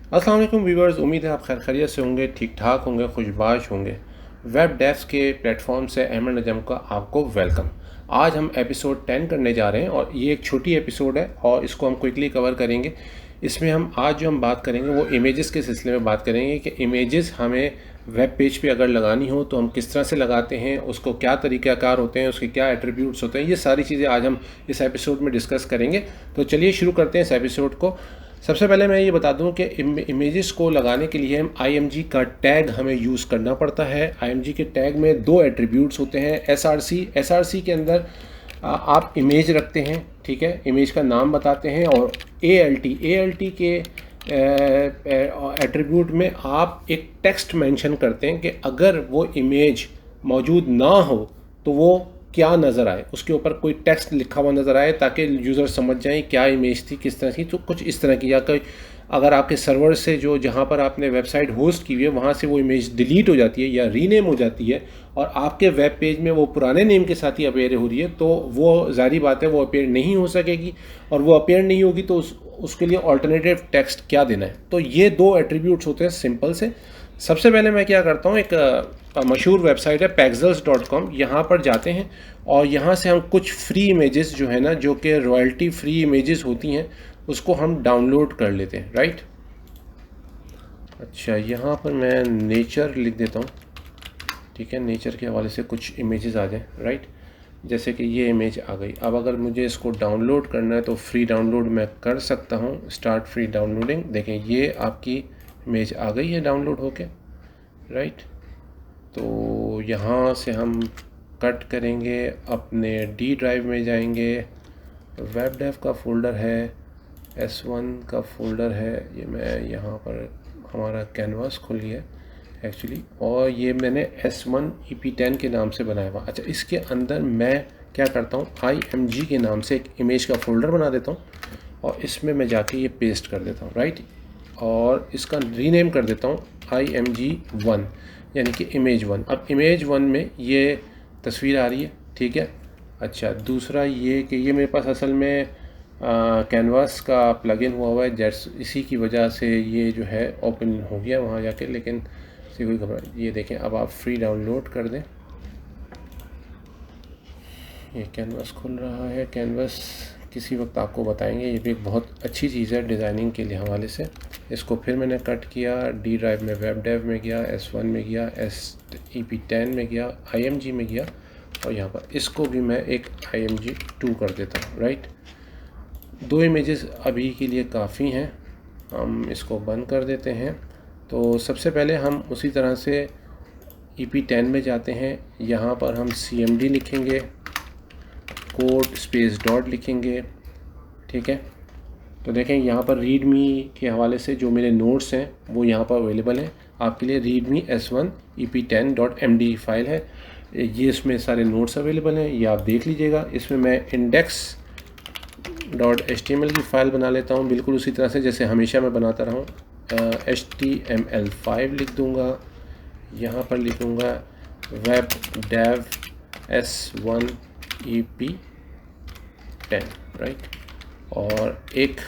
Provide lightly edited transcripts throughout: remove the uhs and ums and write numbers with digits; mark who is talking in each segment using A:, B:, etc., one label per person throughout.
A: अस्सलाम वालेकुम व्यूवर्स, उम्मीद है आप खैर खैरियत से होंगे, ठीक ठाक होंगे, खुशबाश होंगे। वेब डेव्स के प्लेटफॉर्म से अहमद नजम का आपको वेलकम। आज हम एपिसोड 10 करने जा रहे हैं और ये एक छोटी एपिसोड है और इसको हम क्विकली कवर करेंगे। इसमें हम आज जो हम बात करेंगे वो इमेजेस के सिलसिले में बात करेंगे कि इमेजेस हमें वेब पेज पे अगर लगानी हो तो हम किस तरह से लगाते हैं, उसको क्या तरीक़ाकार होते हैं, उसके क्या एट्रीब्यूट्स होते हैं। ये सारी चीज़ें आज हम इस एपिसोड में डिस्कस करेंगे। तो चलिए शुरू करते हैं इस एपिसोड को। सबसे पहले मैं ये बता दूं कि इमेजेस को लगाने के लिए हम IMG का टैग हमें यूज़ करना पड़ता है। IMG के टैग में दो एट्रीब्यूट्स होते हैं। SRC के अंदर आप इमेज रखते हैं, ठीक है, इमेज का नाम बताते हैं, और ALT के एट्रीब्यूट में आप एक टेक्स्ट मेंशन करते हैं कि अगर वो इमेज मौजूद ना हो तो वो क्या नज़र आए, उसके ऊपर कोई टेक्स्ट लिखा हुआ नज़र आए ताकि यूज़र समझ जाएं क्या इमेज थी, किस तरह की। तो कुछ इस तरह की, या कोई अगर आपके सर्वर से जो जहाँ पर आपने वेबसाइट होस्ट की हुई है वहाँ से वो इमेज डिलीट हो जाती है या रीनेम हो जाती है और आपके वेब पेज में वो पुराने नेम के साथ ही अपेयर हो रही है, तो वो ज़ाहिर बात है वो अपेयर नहीं हो सकेगी, और वो अपेयर नहीं होगी तो उसके लिए ऑल्टरनेटिव टेक्स्ट क्या देना है। तो ये दो एट्रीब्यूट्स होते हैं सिंपल से। सबसे पहले मैं क्या करता हूँ, एक मशहूर वेबसाइट है pexels.com, यहाँ पर जाते हैं और यहाँ से हम कुछ फ्री इमेजेस जो है ना, जो कि रॉयल्टी फ्री इमेजेस होती हैं, उसको हम डाउनलोड कर लेते हैं। राइट, अच्छा, यहाँ पर मैं नेचर लिख देता हूँ, ठीक है, नेचर के हवाले से कुछ इमेजेस आ जाएँ। राइट, जैसे कि ये इमेज आ गई। अब अगर मुझे इसको डाउनलोड करना है तो फ्री डाउनलोड मैं कर सकता हूँ, स्टार्ट फ्री डाउनलोडिंग। देखें ये आपकी इमेज आ गई है डाउनलोड होके। राइट, तो यहाँ से हम कट करेंगे, अपने डी ड्राइव में जाएंगे, वेब डेव का फ़ोल्डर है, S1 का फ़ोल्डर है, ये मैं यहाँ पर हमारा कैनवास खुल गया एक्चुअली, और ये मैंने S1 EP10 के नाम से बनाया हुआ। अच्छा, इसके अंदर मैं क्या करता हूँ, IMG के नाम से एक इमेज का फ़ोल्डर बना देता हूँ और इसमें मैं जाके ये पेस्ट कर देता हूँ। राइट, और इसका रीनेम कर देता हूँ IMG1, यानी कि इमेज 1। अब इमेज 1 में ये तस्वीर आ रही है, ठीक है। अच्छा, दूसरा ये कि ये मेरे पास असल में कैनवास का प्लगइन हुआ है, जैसे इसी की वजह से ये जो है ओपन हो गया वहाँ जाके, लेकिन से कोई घबरा। ये देखें, अब आप फ्री डाउनलोड कर दें, ये कैनवास खुल रहा है। कैनवास किसी वक्त आपको बताएंगे, ये भी एक बहुत अच्छी चीज़ है डिज़ाइनिंग के लिए हवाले से। इसको फिर मैंने कट किया, डी ड्राइव में वेब डेव में गया, S1 में गया, EP10 में गया, IMG में गया, और यहाँ पर इसको भी मैं एक IMG2 कर देता हूँ। राइट, दो इमेजेस अभी के लिए काफ़ी हैं, हम इसको बंद कर देते हैं। तो सबसे पहले हम उसी तरह से EP10 में जाते हैं, यहाँ पर हम CMD लिखेंगे, कोड स्पेस डॉट लिखेंगे, ठीक है। तो देखें यहाँ पर रीडमी के हवाले से जो मेरे नोट्स हैं वो यहाँ पर अवेलेबल हैं आपके लिए। रीडमी S1 EP10.md फाइल है, ये इसमें सारे नोट्स अवेलेबल हैं, ये आप देख लीजिएगा। इसमें मैं index.html की फ़ाइल बना लेता हूँ, बिल्कुल उसी तरह से जैसे हमेशा मैं बनाता रहा हूँ। HTML5 लिख दूँगा, यहाँ पर लिखूँगा web dev S1 EP10। Right, और एक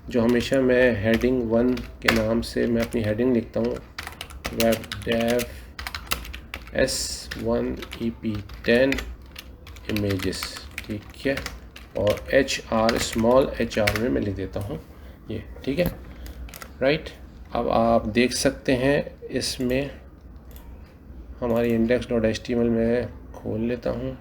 A: जो हमेशा मैं हेडिंग 1 के नाम से मैं अपनी हेडिंग लिखता हूँ, web dev S1 EP10 images, ठीक है, और HR स्मॉल HR में मैं लिख देता हूँ ये, ठीक है। राइट, अब आप देख सकते हैं इसमें हमारी index.html में खोल लेता हूँ,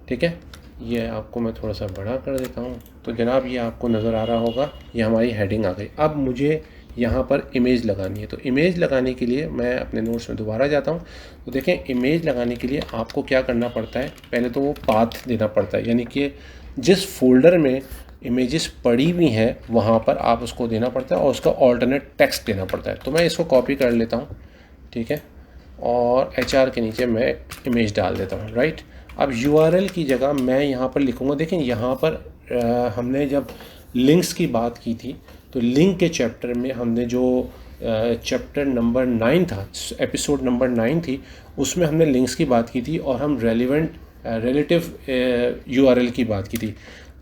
A: ठीक है। ये आपको मैं थोड़ा सा बड़ा कर देता हूँ, तो जनाब ये आपको नज़र आ रहा होगा, ये हमारी हेडिंग आ गई। अब मुझे यहाँ पर इमेज लगानी है, तो इमेज लगाने के लिए मैं अपने नोट्स में दोबारा जाता हूँ। तो देखें, इमेज लगाने के लिए आपको क्या करना पड़ता है, पहले तो वो पाथ देना पड़ता है, यानी कि जिस फोल्डर में इमेजेस पड़ी हुई हैं वहाँ पर आप उसको देना पड़ता है और उसका ऑल्टरनेट टेक्स्ट देना पड़ता है। तो मैं इसको कॉपी कर लेता हूँ, ठीक है, और HR के नीचे मैं इमेज डाल देता हूँ। राइट, अब URL की जगह मैं यहाँ पर लिखूँगा, देखें यहाँ पर हमने जब लिंक्स की बात की थी तो लिंक के चैप्टर में हमने जो चैप्टर नंबर 9 था, एपिसोड नंबर 9 थी, उसमें हमने लिंक्स की बात की थी और हम रेलिवेंट रिलेटिव URL की बात की थी।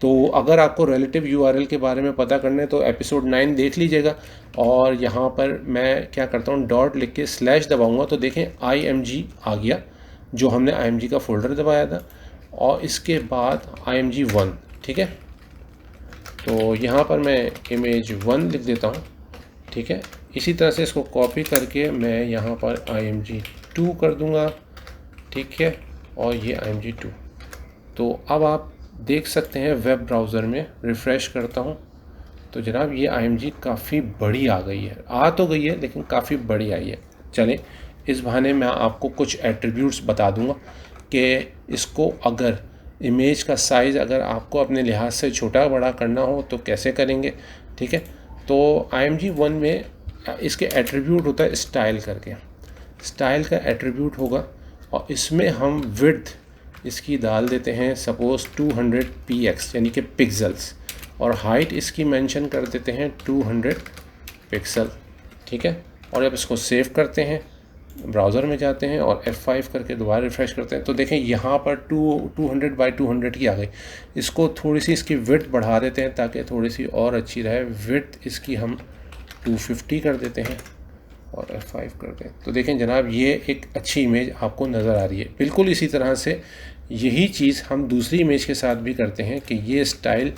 A: तो अगर आपको रिलेटिव URL के बारे में पता करना है तो एपिसोड 9 देख लीजिएगा। और यहाँ पर मैं क्या करता हूँ, डॉट लिख के स्लैश दबाऊँगा तो देखें IMG आ गया, जो हमने IMG का फोल्डर दबाया था, और इसके बाद IMG1, ठीक है। तो यहाँ पर मैं image1 लिख देता हूँ, ठीक है। इसी तरह से इसको कॉपी करके मैं यहाँ पर IMG2 कर दूँगा, ठीक है, और ये IMG2। तो अब आप देख सकते हैं वेब ब्राउज़र में रिफ़्रेश करता हूँ तो जनाब ये IMG काफ़ी बड़ी आ गई है, आ तो गई है लेकिन काफ़ी बड़ी आई है। चलें, इस बहाने मैं आपको कुछ एट्रीब्यूट्स बता दूंगा कि इसको अगर इमेज का साइज़ अगर आपको अपने लिहाज से छोटा बड़ा करना हो तो कैसे करेंगे, ठीक है। तो IMG1 में इसके एट्रीब्यूट होता है स्टाइल करके, स्टाइल का एट्रीब्यूट होगा और इसमें हम विड्थ इसकी डाल देते हैं सपोज़ 200 px यानी कि पिक्सल्स, और हाइट इसकी मेंशन कर देते हैं 200 पिक्सल, ठीक है। और जब इसको सेव करते हैं, ब्राउज़र में जाते हैं और F5 करके दोबारा रिफ़्रेश करते हैं तो देखें यहाँ पर 200 बाई 200 की आ गई। इसको थोड़ी सी इसकी विड्थ बढ़ा देते हैं ताकि थोड़ी सी और अच्छी रहे। विड्थ इसकी हम 250 कर देते हैं और F5 कर दें तो देखें जनाब ये एक अच्छी इमेज आपको नज़र आ रही है। बिल्कुल इसी तरह से यही चीज़ हम दूसरी इमेज के साथ भी करते हैं कि ये स्टाइल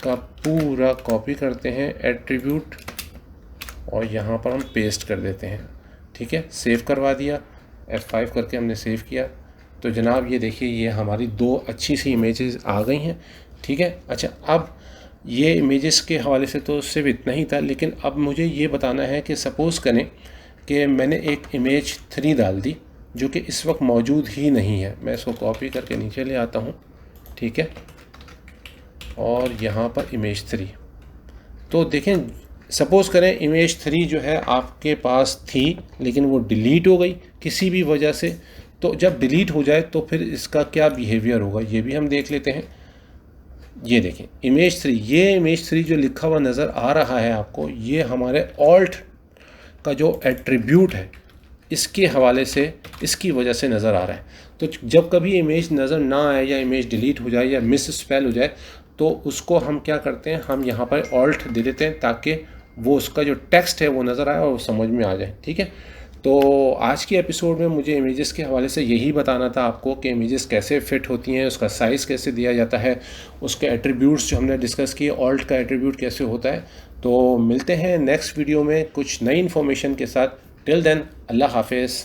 A: का पूरा कॉपी करते हैं एट्रीब्यूट और यहाँ पर हम पेस्ट कर देते हैं, ठीक है। सेव करवा दिया, F5 करके हमने सेव किया तो जनाब ये देखिए ये हमारी दो अच्छी सी इमेजेस आ गई हैं, ठीक है। अच्छा, अब ये इमेजेस के हवाले से तो सिर्फ इतना ही था, लेकिन अब मुझे ये बताना है कि सपोज़ करें कि मैंने एक इमेज 3 डाल दी जो कि इस वक्त मौजूद ही नहीं है। मैं इसको कॉपी करके नीचे ले आता हूँ, ठीक है, और यहाँ पर इमेज 3। तो देखें सपोज़ करें इमेज 3 जो है आपके पास थी लेकिन वो डिलीट हो गई किसी भी वजह से। तो जब डिलीट हो जाए तो फिर इसका क्या बिहेवियर होगा ये भी हम देख लेते हैं। ये देखें इमेज 3, ये इमेज 3 जो लिखा हुआ नज़र आ रहा है आपको, ये हमारे ऑल्ट का जो एट्रीब्यूट है इसके हवाले से इसकी वजह से नज़र आ रहा है। तो जब कभी इमेज नज़र ना आए या इमेज डिलीट हो जाए या मिस स्पेल हो जाए तो उसको हम क्या करते हैं, हम यहाँ पर ऑल्ट दे देते हैं ताकि वो उसका जो टेक्स्ट है वो नज़र आए और वो समझ में आ जाए, ठीक है। तो आज की एपिसोड में मुझे इमेजेस के हवाले से यही बताना था आपको कि इमेजेस कैसे फ़िट होती हैं, उसका साइज़ कैसे दिया जाता है, उसके एट्रीब्यूट्स जो हमने डिस्कस किए, ऑल्ट का एट्रीब्यूट कैसे होता है। तो मिलते हैं नेक्स्ट वीडियो में कुछ नई इन्फॉर्मेशन के साथ। टिल देन अल्लाह हाफिज़।